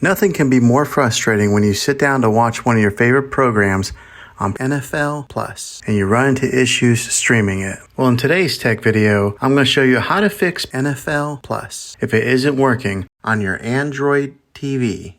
Nothing can be more frustrating when you sit down to watch one of your favorite programs on NFL Plus and you run into issues streaming it. Well, in today's tech video, I'm going to show you how to fix NFL Plus if it isn't working on your Android TV.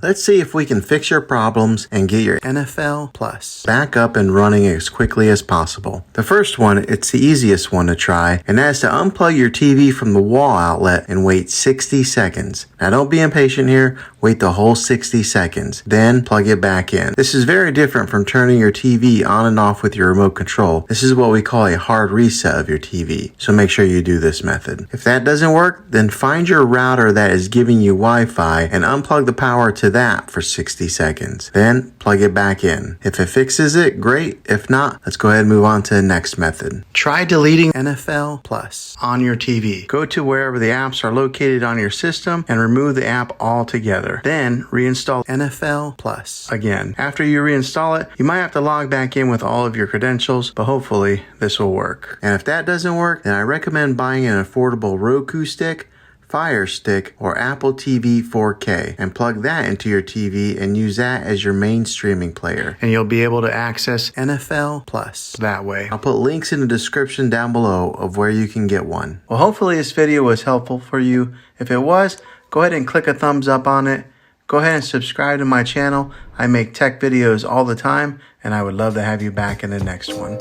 Let's see if we can fix your problems and get your NFL Plus back up and running as quickly as possible. The first one, it's the easiest one to try, and that is to unplug your TV from the wall outlet and wait 60 seconds. Now don't be impatient here, wait the whole 60 seconds, then plug it back in. This is very different from turning your TV on and off with your remote control. This is what we call a hard reset of your TV, so make sure you do this method. If that doesn't work, then find your router that is giving you Wi-Fi and unplug the power to that for 60 seconds. Then plug it back in. If it fixes it, great. If not, let's go ahead and move on to the next method. Try deleting NFL Plus on your TV. Go to wherever the apps are located on your system and remove the app altogether. Then reinstall NFL Plus again. After you reinstall it, you might have to log back in with all of your credentials, but hopefully this will work. And if that doesn't work, then I recommend buying an affordable Roku stick, Fire Stick, or Apple TV 4K and plug that into your TV and use that as your main streaming player. And you'll be able to access NFL Plus that way. I'll put links in the description down below of where you can get one. Well, hopefully this video was helpful for you. If it was, go ahead and click a thumbs up on it. Go ahead and subscribe to my channel. I make tech videos all the time, and I would love to have you back in the next one.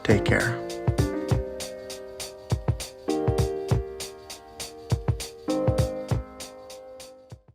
Take care.